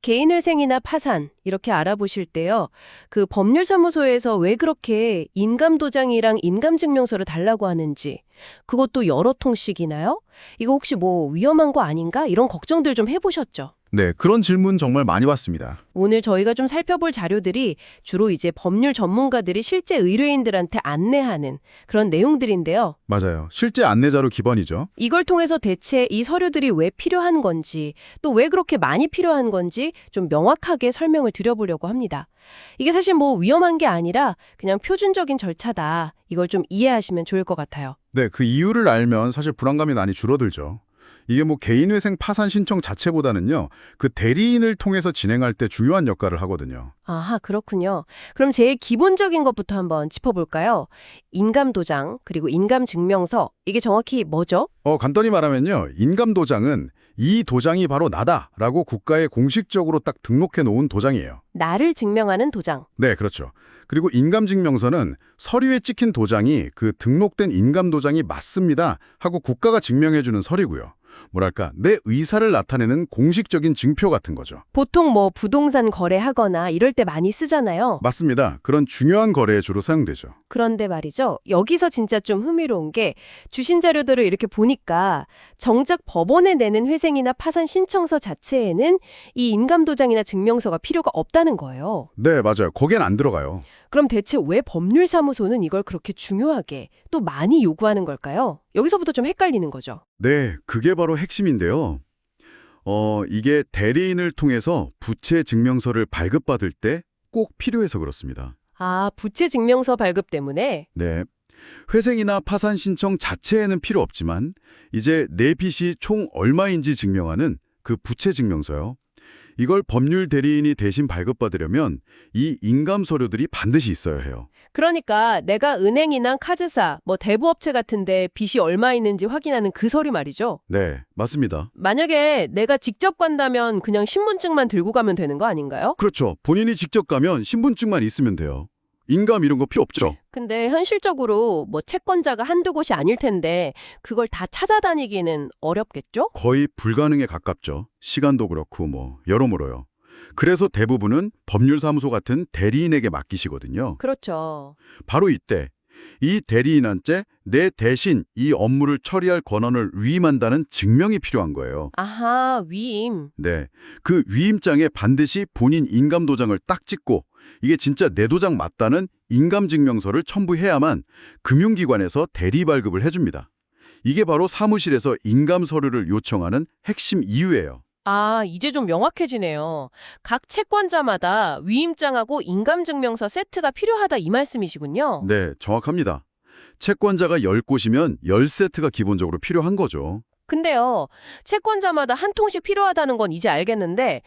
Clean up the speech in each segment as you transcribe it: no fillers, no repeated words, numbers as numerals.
개인회생이나 파산 이렇게 알아보실 때요. 그 법률사무소에서 왜 그렇게 인감도장이랑 인감증명서를 달라고 하는지 그것도 여러 통씩이나요? 이거 혹시 뭐 위험한 거 아닌가? 이런 걱정들 좀 해보셨죠? 네, 그런 질문 정말 많이 받습니다. 오늘 저희가 좀 살펴볼 자료들이 주로 이제 법률 전문가들이 실제 의뢰인들한테 안내하는 그런 내용들인데요. 맞아요. 실제 안내자로 기본이죠. 이걸 통해서 대체 이 서류들이 왜 필요한 건지, 또 왜 그렇게 많이 필요한 건지 좀 명확하게 설명을 드려보려고 합니다. 이게 사실 뭐 위험한 게 아니라 그냥 표준적인 절차다. 이걸 좀 이해하시면 좋을 것 같아요. 네, 그 이유를 알면 사실 불안감이 많이 줄어들죠. 이게 뭐 개인회생 파산 신청 자체보다는요, 그 대리인을 통해서 진행할 때 중요한 역할을 하거든요. 아하, 그렇군요. 그럼 제일 기본적인 것부터 한번 짚어볼까요? 인감도장, 그리고 인감증명서. 이게 정확히 뭐죠? 간단히 말하면요, 인감도장은 이 도장이 바로 나다라고 국가에 공식적으로 딱 등록해 놓은 도장이에요. 나를 증명하는 도장. 네, 그렇죠. 그리고 인감증명서는 서류에 찍힌 도장이 그 등록된 인감도장이 맞습니다 하고 국가가 증명해주는 서류고요. 뭐랄까, 내 의사를 나타내는 공식적인 증표 같은 거죠. 보통 뭐 부동산 거래하거나 이럴 때 많이 쓰잖아요. 맞습니다. 그런 중요한 거래에 주로 사용되죠. 그런데 말이죠. 여기서 진짜 좀 흥미로운 게 주신 자료들을 이렇게 보니까 정작 법원에 내는 회생이나 파산 신청서 자체에는 이 인감도장이나 증명서가 필요가 없다는 거예요. 네, 맞아요. 거긴 안 들어가요. 그럼 대체 왜 법률사무소는 이걸 그렇게 중요하게 또 많이 요구하는 걸까요? 여기서부터 좀 헷갈리는 거죠. 네, 그게 바로 핵심인데요. 이게 대리인을 통해서 부채 증명서를 발급받을 때 꼭 필요해서 그렇습니다. 아, 부채 증명서 발급 때문에? 네. 회생이나 파산 신청 자체에는 필요 없지만 이제 내 빚이 총 얼마인지 증명하는 그 부채 증명서요. 이걸 법률 대리인이 대신 발급받으려면 이 인감 서류들이 반드시 있어야 해요. 그러니까 내가 은행이나 카드사, 뭐 대부업체 같은데 빚이 얼마 있는지 확인하는 그 서류 말이죠. 네, 맞습니다. 만약에 내가 직접 간다면 그냥 신분증만 들고 가면 되는 거 아닌가요? 그렇죠. 본인이 직접 가면 신분증만 있으면 돼요. 인감 이런 거 필요 없죠. 근데 현실적으로 뭐 채권자가 한두 곳이 아닐 텐데 그걸 다 찾아다니기는 어렵겠죠? 거의 불가능에 가깝죠. 시간도 그렇고 뭐 여러모로요. 그래서 대부분은 법률사무소 같은 대리인에게 맡기시거든요. 그렇죠. 바로 이때 이 대리인한테 내 대신 이 업무를 처리할 권한을 위임한다는 증명이 필요한 거예요. 아하, 위임. 네, 그 위임장에 반드시 본인 인감도장을 딱 찍고 이게 진짜 내 도장 맞다는 인감증명서를 첨부해야만 금융기관에서 대리발급을 해줍니다. 이게 바로 사무실에서 인감서류를 요청하는 핵심 이유예요. 아, 이제 좀 명확해지네요. 각 채권자마다 위임장하고 인감증명서 세트가 필요하다 이 말씀이시군요. 네, 정확합니다. 채권자가 10곳이면 10세트가 기본적으로 필요한 거죠. 근데요, 채권자마다 한 통씩 필요하다는 건 이제 알겠는데,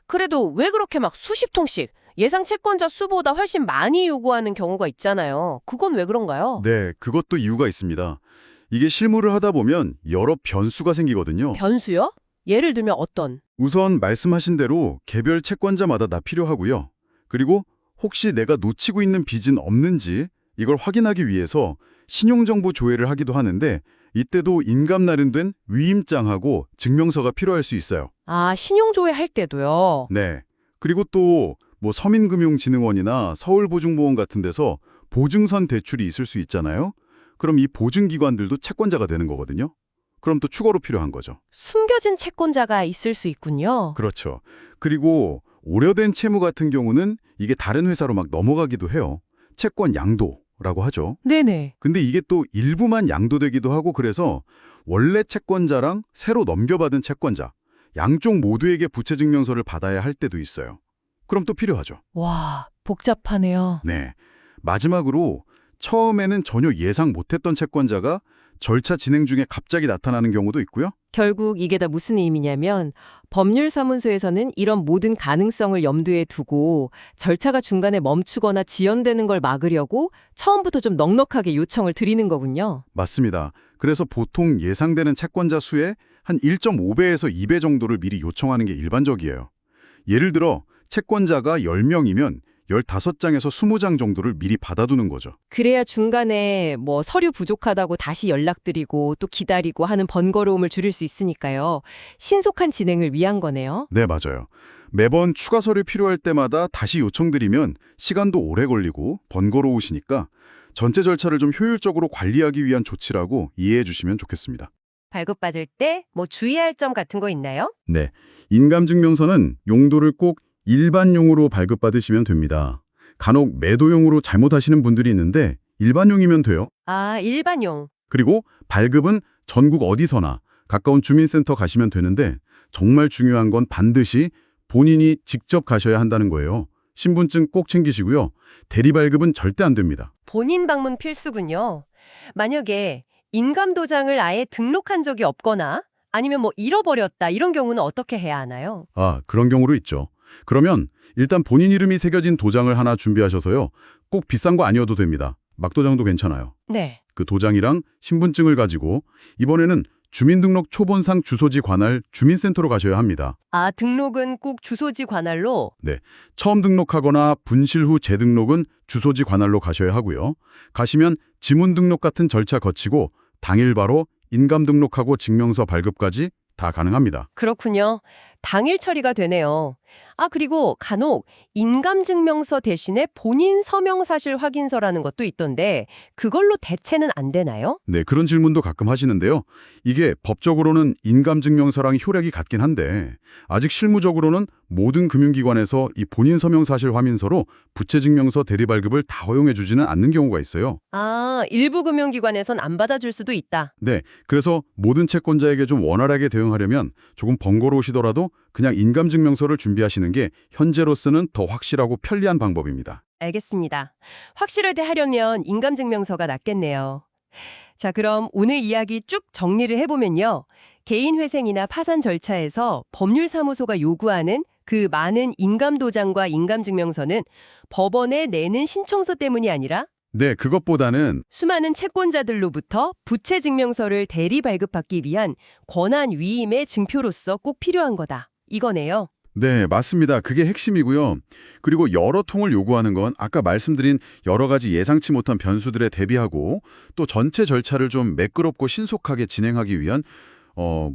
그래도 왜 그렇게 막 수십 통씩 예상 채권자 수보다 훨씬 많이 요구하는 경우가 있잖아요. 그건 왜 그런가요? 네, 그것도 이유가 있습니다. 이게 실무를 하다 보면 여러 변수가 생기거든요. 변수요? 예를 들면 어떤? 우선 말씀하신 대로 개별 채권자마다 다 필요하고요. 그리고 혹시 내가 놓치고 있는 빚은 없는지 이걸 확인하기 위해서 신용정보 조회를 하기도 하는데 이때도 인감 나름된 위임장하고 증명서가 필요할 수 있어요. 아, 신용조회 할 때도요. 네. 그리고 또 뭐 서민금융진흥원이나 서울보증보험 같은 데서 보증선 대출이 있을 수 있잖아요. 그럼 이 보증기관들도 채권자가 되는 거거든요. 그럼 또 추가로 필요한 거죠. 숨겨진 채권자가 있을 수 있군요. 그렇죠. 그리고 오래된 채무 같은 경우는 이게 다른 회사로 막 넘어가기도 해요. 채권 양도라고 하죠. 네네. 근데 이게 또 일부만 양도되기도 하고 그래서 원래 채권자랑 새로 넘겨받은 채권자, 양쪽 모두에게 부채증명서를 받아야 할 때도 있어요. 그럼 또 필요하죠. 와, 복잡하네요. 네. 마지막으로 처음에는 전혀 예상 못했던 채권자가 절차 진행 중에 갑자기 나타나는 경우도 있고요. 결국 이게 다 무슨 의미냐면 법률사무소에서는 이런 모든 가능성을 염두에 두고 절차가 중간에 멈추거나 지연되는 걸 막으려고 처음부터 좀 넉넉하게 요청을 드리는 거군요. 맞습니다. 그래서 보통 예상되는 채권자 수의 한 1.5배에서 2배 정도를 미리 요청하는 게 일반적이에요. 예를 들어 채권자가 10명이면 15장에서 20장 정도를 미리 받아두는 거죠. 그래야 중간에 뭐 서류 부족하다고 다시 연락드리고 또 기다리고 하는 번거로움을 줄일 수 있으니까요. 신속한 진행을 위한 거네요. 네, 맞아요. 매번 추가 서류 필요할 때마다 다시 요청드리면 시간도 오래 걸리고 번거로우시니까 전체 절차를 좀 효율적으로 관리하기 위한 조치라고 이해해 주시면 좋겠습니다. 발급받을 때 뭐 주의할 점 같은 거 있나요? 네, 인감증명서는 용도를 꼭 일반용으로 발급받으시면 됩니다. 간혹 매도용으로 잘못하시는 분들이 있는데 일반용이면 돼요. 아, 일반용. 그리고 발급은 전국 어디서나 가까운 주민센터 가시면 되는데 정말 중요한 건 반드시 본인이 직접 가셔야 한다는 거예요. 신분증 꼭 챙기시고요. 대리발급은 절대 안 됩니다. 본인 방문 필수군요. 만약에 인감도장을 아예 등록한 적이 없거나 아니면 뭐 잃어버렸다 이런 경우는 어떻게 해야 하나요? 아, 그런 경우로 있죠. 그러면 일단 본인 이름이 새겨진 도장을 하나 준비하셔서요. 꼭 비싼 거 아니어도 됩니다. 막도장도 괜찮아요. 네. 그 도장이랑 신분증을 가지고 이번에는 주민등록 초본상 주소지 관할 주민센터로 가셔야 합니다. 아, 등록은 꼭 주소지 관할로? 네, 처음 등록하거나 분실 후 재등록은 주소지 관할로 가셔야 하고요. 가시면 지문 등록 같은 절차 거치고 당일 바로 인감 등록하고 증명서 발급까지 다 가능합니다. 그렇군요. 당일 처리가 되네요. 아, 그리고 간혹 인감증명서 대신에 본인 서명사실 확인서라는 것도 있던데 그걸로 대체는 안 되나요? 네, 그런 질문도 가끔 하시는데요. 이게 법적으로는 인감증명서랑 효력이 같긴 한데 아직 실무적으로는 모든 금융기관에서 이 본인 서명사실 확인서로 부채증명서 대리발급을 다 허용해 주지는 않는 경우가 있어요. 아, 일부 금융기관에선 안 받아줄 수도 있다. 네, 그래서 모든 채권자에게 좀 원활하게 대응하려면 조금 번거로우시더라도 그냥 인감증명서를 준비하시는 게 현재로서는 더 확실하고 편리한 방법입니다. 알겠습니다. 확실하게 하려면 인감증명서가 낫겠네요. 자, 그럼 오늘 이야기 쭉 정리를 해보면요. 개인회생이나 파산 절차에서 법률사무소가 요구하는 그 많은 인감도장과 인감증명서는 법원에 내는 신청서 때문이 아니라 네, 그것보다는 수많은 채권자들로부터 부채증명서를 대리 발급받기 위한 권한 위임의 증표로서 꼭 필요한 거다. 이거네요. 네, 맞습니다. 그게 핵심이고요. 그리고 여러 통을 요구하는 건 아까 말씀드린 여러 가지 예상치 못한 변수들에 대비하고 또 전체 절차를 좀 매끄럽고 신속하게 진행하기 위한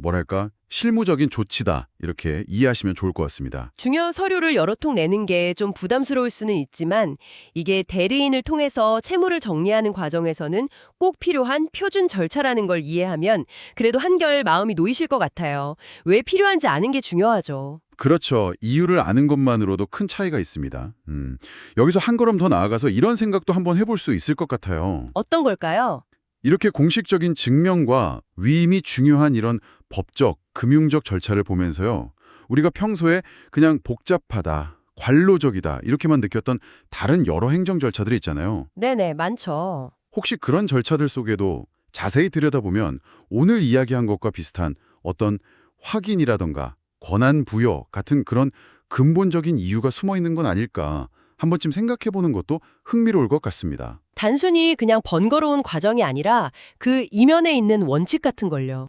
뭐랄까 실무적인 조치다 이렇게 이해하시면 좋을 것 같습니다. 중요 서류를 여러 통 내는 게 좀 부담스러울 수는 있지만 이게 대리인을 통해서 채무를 정리하는 과정에서는 꼭 필요한 표준 절차라는 걸 이해하면 그래도 한결 마음이 놓이실 것 같아요. 왜 필요한지 아는 게 중요하죠. 그렇죠. 이유를 아는 것만으로도 큰 차이가 있습니다. 여기서 한 걸음 더 나아가서 이런 생각도 한번 해볼 수 있을 것 같아요. 어떤 걸까요? 이렇게 공식적인 증명과 위임이 중요한 이런 법적, 금융적 절차를 보면서요. 우리가 평소에 그냥 복잡하다, 관로적이다 이렇게만 느꼈던 다른 여러 행정 절차들이 있잖아요. 네네, 많죠. 혹시 그런 절차들 속에도 자세히 들여다보면 오늘 이야기한 것과 비슷한 어떤 확인이라던가 권한 부여 같은 그런 근본적인 이유가 숨어 있는 건 아닐까 한 번쯤 생각해보는 것도 흥미로울 것 같습니다. 단순히 그냥 번거로운 과정이 아니라 그 이면에 있는 원칙 같은 걸요.